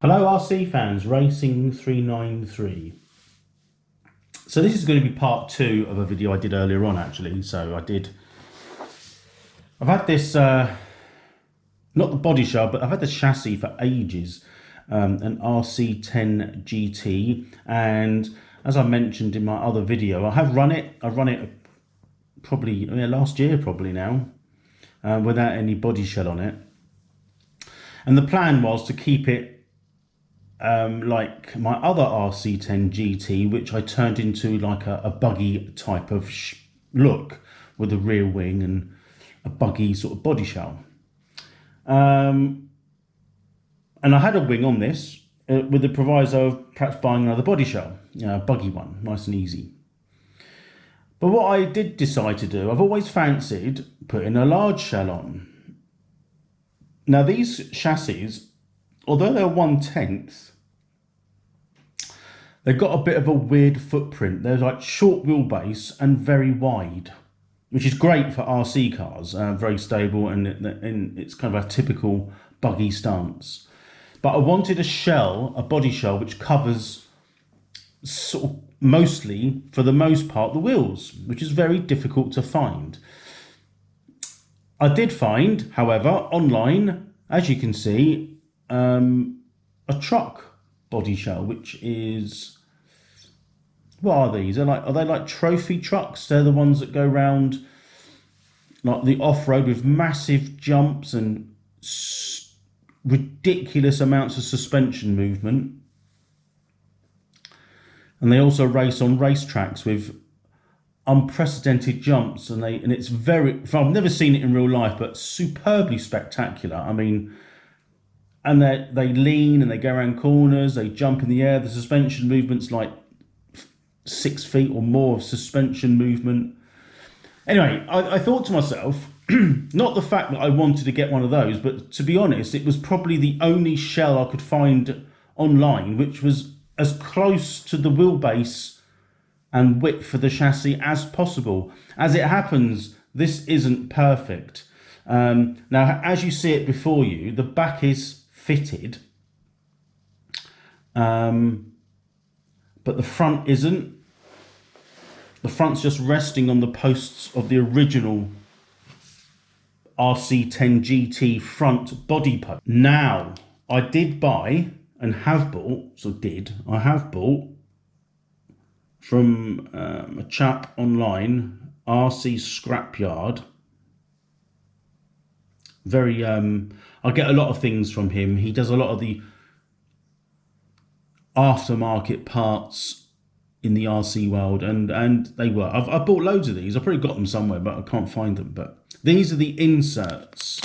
Hello RC fans, Racing 393. So this is going to be part 2 of a video I did earlier on actually. I've had this, not the body shell, but I've had the chassis for ages, an RC10GT, and as I mentioned in my other video, I run it probably last year probably now, without any body shell on it. And the plan was to keep it like my other RC10GT, which I turned into like a buggy type of look with a rear wing and a buggy sort of body shell. And I had a wing on this with the proviso of perhaps buying another body shell, a buggy one, nice and easy. But what I did decide to do, I've always fancied putting a large shell on. Now these chassis, although they're 1/10, they've got a bit of a weird footprint. They're like short wheelbase and very wide, which is great for RC cars, very stable, and it's kind of a typical buggy stance. But I wanted a body shell, which covers sort of mostly, for the most part, the wheels, which is very difficult to find. I did find, however, online, as you can see, a truck body shell, which is, what are these? Are they like trophy trucks? They're the ones that go around like the off-road with massive jumps and ridiculous amounts of suspension movement. And they also race on racetracks with unprecedented jumps, and it's very, I've never seen it in real life, but superbly spectacular. I mean, and they lean and they go around corners, they jump in the air. The suspension movement's like 6 feet or more of suspension movement. Anyway, I thought to myself, not the fact that I wanted to get one of those, but to be honest, it was probably the only shell I could find online which was as close to the wheelbase and width for the chassis as possible. As it happens, this isn't perfect. Now, as you see it before you, the back is fitted, but the front isn't. The front's just resting on the posts of the original RC10GT front body post. Now, I did buy and have bought, I have bought from a chap online, RC Scrapyard. Very, I get a lot of things from him. He does a lot of the aftermarket parts in the RC world, and they were. I've bought loads of these. I've probably got them somewhere, but I can't find them. But these are the inserts.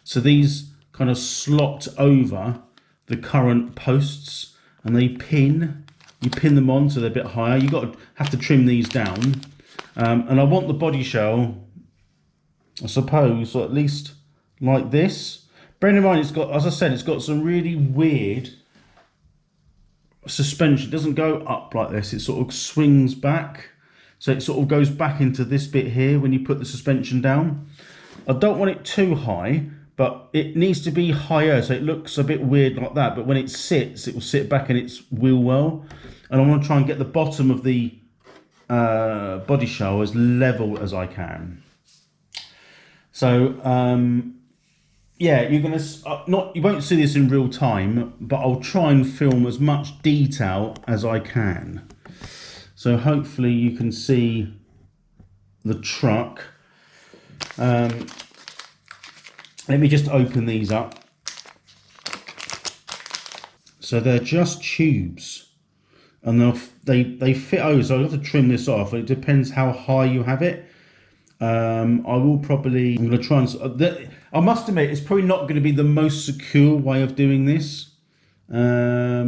So these kind of slot over the current posts, and they pin. You pin them on so they're a bit higher. You have to trim these down, and I want the body shell, I suppose, or at least like this. Bearing in mind, it's got, as I said, it's got some really weird suspension. It doesn't go up like this. It sort of swings back, so it sort of goes back into this bit here when you put the suspension down. I don't want it too high, but it needs to be higher so it looks a bit weird like that, but when it sits, it will sit back in its wheel well. And I want to try and get the bottom of the body shell as level as I can. So yeah, you're gonna you won't see this in real time, but I'll try and film as much detail as I can. So hopefully you can see the truck. Let me just open these up. So they're just tubes, and they fit over. So I have to trim this off. It depends how high you have it. I'm going to try and, I must admit, it's probably not going to be the most secure way of doing this. I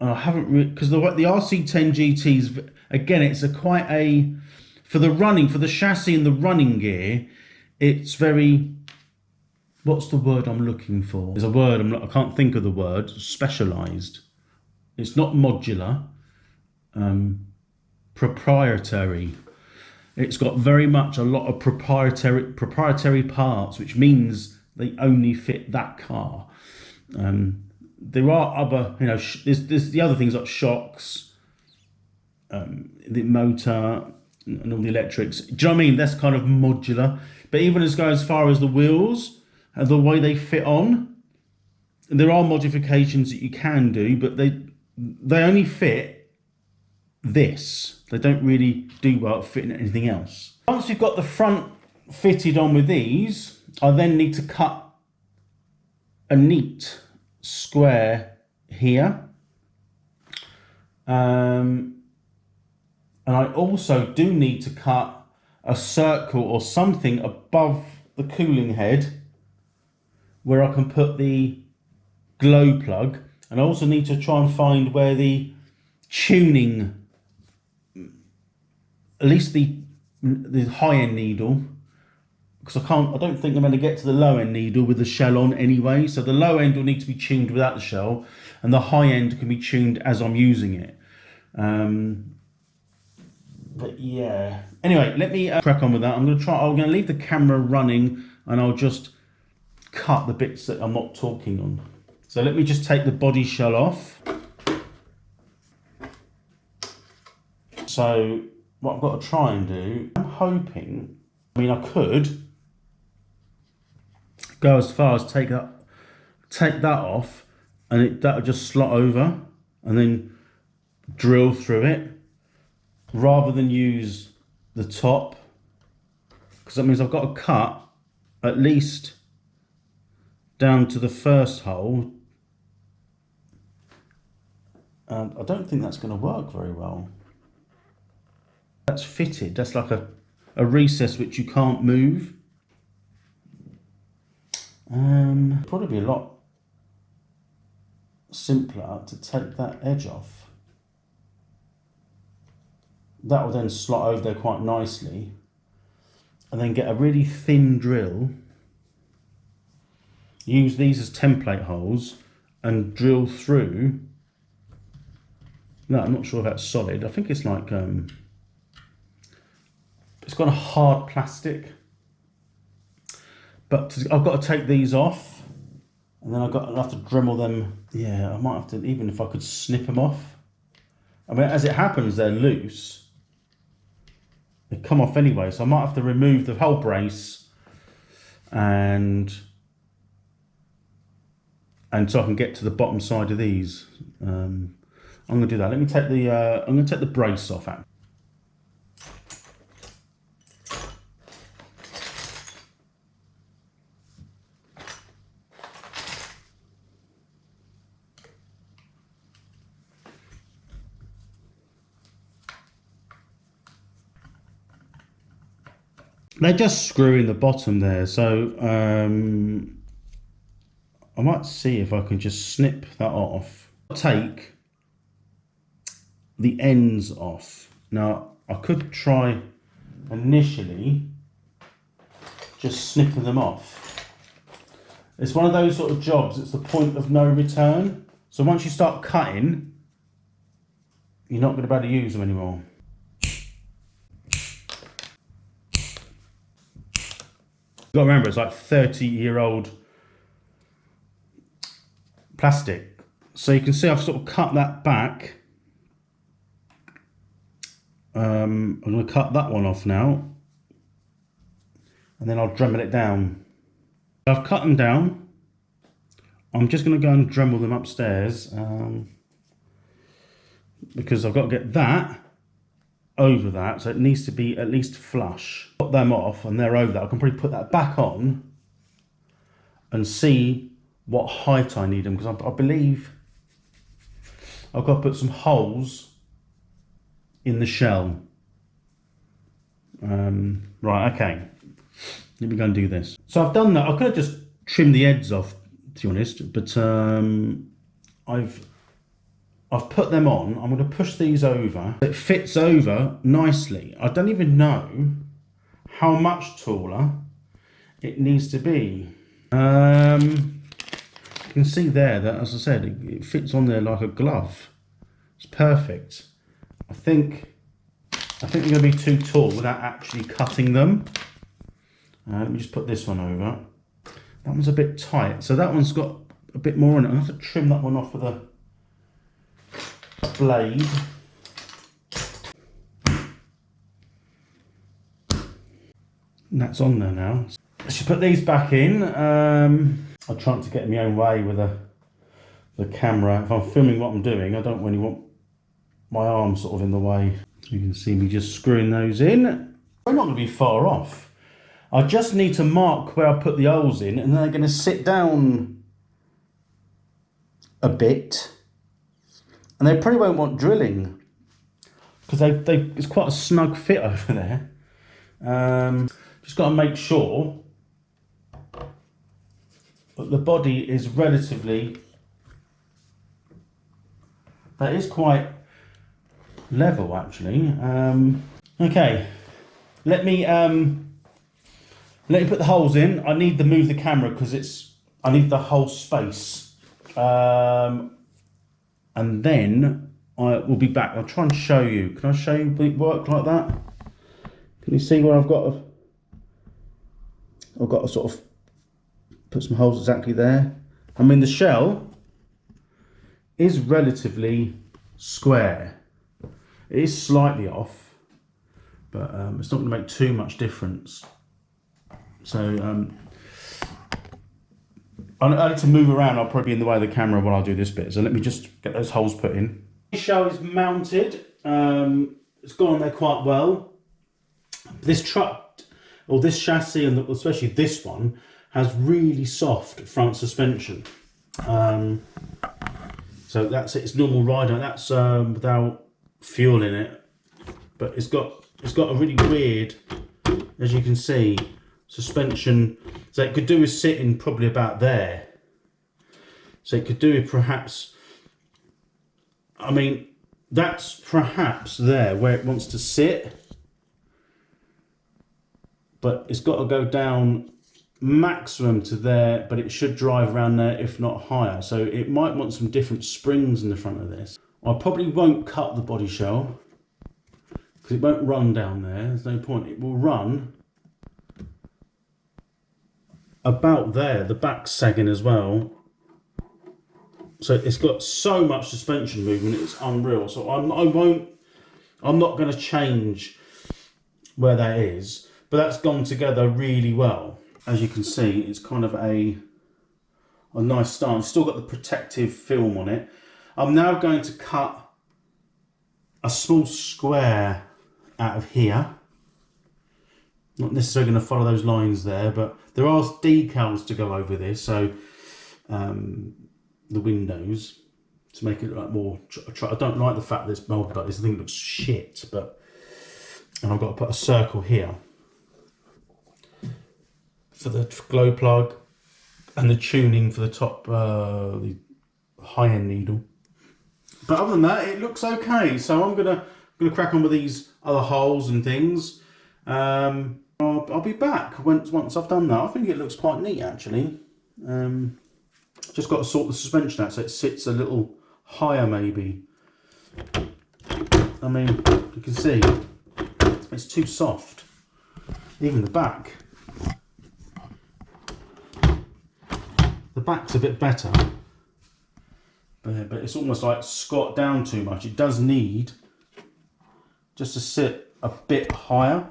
haven't because the RC10GTs, again, it's for the chassis and the running gear, it's very, what's the word I'm looking for? There's a word, I can't think of the word, specialized. It's not modular, proprietary. It's got very much a lot of proprietary parts, which means they only fit that car. there are other, you know, there's the other things like shocks, the motor and all the electrics. Do you know what I mean? That's kind of modular. But even as far as the wheels and the way they fit on, there are modifications that you can do, but they only fit this. They don't really do well at fitting anything else. Once we've got the front fitted on with these, I then need to cut a neat square here. And I also do need to cut a circle or something above the cooling head where I can put the glow plug. And I also need to try and find where the tuning, at least the high end needle, because I don't think I'm going to get to the low end needle with the shell on anyway. So the low end will need to be tuned without the shell, and the high end can be tuned as I'm using it. But yeah, anyway, let me crack on with that. I'm going to leave the camera running, and I'll just cut the bits that I'm not talking on. So let me just take the body shell off. So what I've got to try and do, I'm hoping, I mean, I could go as far as take that off, and that'll just slot over and then drill through it, rather than use the top, because that means I've got to cut at least down to the first hole. And I don't think that's going to work very well. That's fitted. That's like a recess which you can't move. Probably be a lot simpler to take that edge off. That will then slot over there quite nicely, and then get a really thin drill. Use these as template holes and drill through. No, I'm not sure if that's solid. I think it's like it's got a hard plastic. But I've got to take these off, and then I'll have to Dremel them. Yeah, I might have to, even if I could snip them off. I mean, as it happens, they're loose. They come off anyway, so I might have to remove the whole brace, and so I can get to the bottom side of these. I'm going to do that. Let me take the I'm going to take the brace off. They're just screwing the bottom there, so I might see if I can just snip that off. Take the ends off. Now, I could try initially just snipping them off. It's one of those sort of jobs, it's the point of no return. So once you start cutting, you're not going to be able to use them anymore. You've got to remember, it's like 30-year-old plastic. So you can see I've sort of cut that back. I'm going to cut that one off now, and then I'll Dremel it down. I've cut them down. I'm just going to go and Dremel them upstairs, because I've got to get that over that, so it needs to be at least flush. Put them off and they're over that. I can probably put that back on and see what height I need them, because I believe I've got to put some holes in the shell. Right, okay. Let me go and do this. So I've done that. I could have just trimmed the ends off, to be honest, but I've put them on. I'm going to push these over. It fits over nicely. I don't even know how much taller it needs to be. You can see there that, as I said, it fits on there like a glove. It's perfect. I think they're going to be too tall without actually cutting them. Let me just put this one over. That one's a bit tight. So that one's got a bit more on it. I'm going to have to trim that one off with a blade. And that's on there now. I should put these back in. I'm trying to get in my own way with the camera. If I'm filming what I'm doing, I don't really want my arm sort of in the way. You can see me just screwing those in. We're not going to be far off. I just need to mark where I put the holes in, and then they're going to sit down a bit. And they probably won't want drilling, because it's quite a snug fit over there. Just got to make sure that the body is relatively, that is quite level actually. Okay, let me put the holes in. I need to move the camera because I need the whole space, and then I will be back. I'll try and show you. Can I show you it work like that? Can you see where I've got to sort of put some holes exactly there? I mean, the shell is relatively square. It is slightly off, but it's not going to make too much difference. So I need to move around. I'll probably be in the way of the camera while I do this bit. So let me just get those holes put in. The shell is mounted. It's gone there quite well. This truck, or this chassis, and especially this one, has really soft front suspension. So that's it. It's normal rider. That's without fuel in it, but it's got a really weird, as you can see, suspension. So it could do with sitting probably about there. So it could do with perhaps, I mean, that's perhaps there where it wants to sit, but it's got to go down maximum to there, but it should drive around there, if not higher. So it might want some different springs in the front of this. I probably won't cut the body shell because it won't run down there. There's no point. It will run about there. The back's sagging as well. So it's got so much suspension movement, it's unreal. So I'm not going to change where that is, but that's gone together really well. As you can see, it's kind of a nice stance. Still got the protective film on it. I'm now going to cut a small square out of here. Not necessarily going to follow those lines there, but there are decals to go over this. So the windows, to make it look like more. I don't like the fact that it's molded like this. I think it looks shit, and I've got to put a circle here for the glow plug and the tuning for the top, the high-end needle. But other than that, it looks okay. So I'm gonna crack on with these other holes and things. I'll be back once I've done that. I think it looks quite neat actually. Just got to sort the suspension out so it sits a little higher maybe. I mean, you can see it's too soft. Even the back. The back's a bit better, but it's almost like squat down too much. It does need just to sit a bit higher.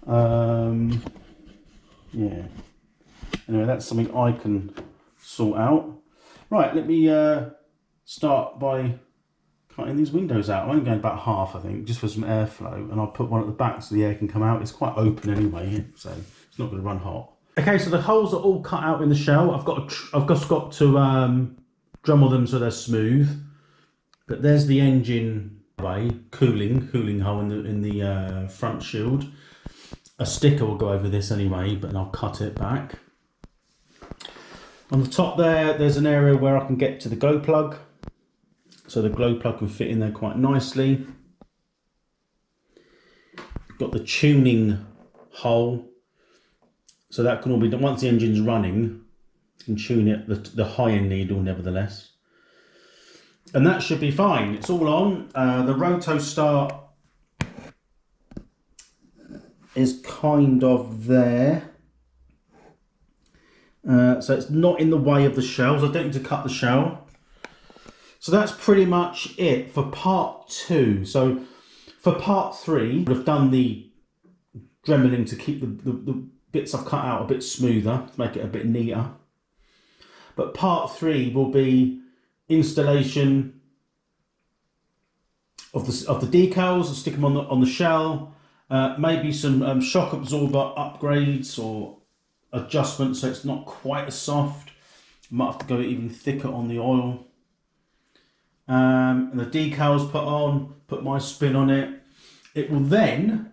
Yeah. Anyway, that's something I can sort out. Right, let me start by cutting these windows out. I'm only going about half, I think, just for some airflow, and I'll put one at the back so the air can come out. It's quite open anyway, so it's not going to run hot. Okay, so the holes are all cut out in the shell. I've just got to Dremel them so they're smooth. But there's the engine way, cooling hole in the front shield. A sticker will go over this anyway, but I'll cut it back. On the top there's an area where I can get to the glow plug. So the glow plug can fit in there quite nicely. Got the tuning hole. So that can all be done once the engine's running. You can tune it, the high-end needle nevertheless. And that should be fine. It's all on. The roto start is kind of there. So it's not in the way of the shells. I don't need to cut the shell. So that's pretty much it for part 2. So for part 3, I've done the dremeling to keep the bits I've cut out a bit smoother, to make it a bit neater. But part 3 will be installation of the decals, and stick them on the shell. Maybe some shock absorber upgrades or adjustments so it's not quite as soft. Might have to go even thicker on the oil. And the decals put on, put my spin on it. It will then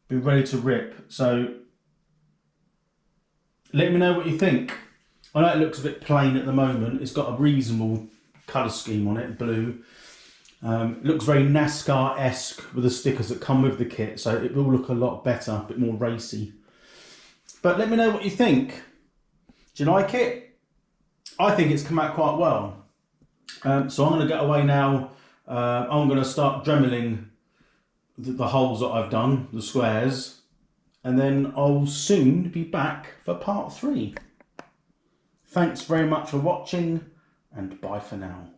be ready to rip. So let me know what you think. I know it looks a bit plain at the moment. It's got a reasonable colour scheme on it, blue. It looks very NASCAR-esque with the stickers that come with the kit, so it will look a lot better, a bit more racy. But let me know what you think. Do you like it? I think it's come out quite well. So I'm going to get away now. I'm going to start dremeling the holes that I've done, the squares, and then I'll soon be back for part 3. Thanks very much for watching, and bye for now.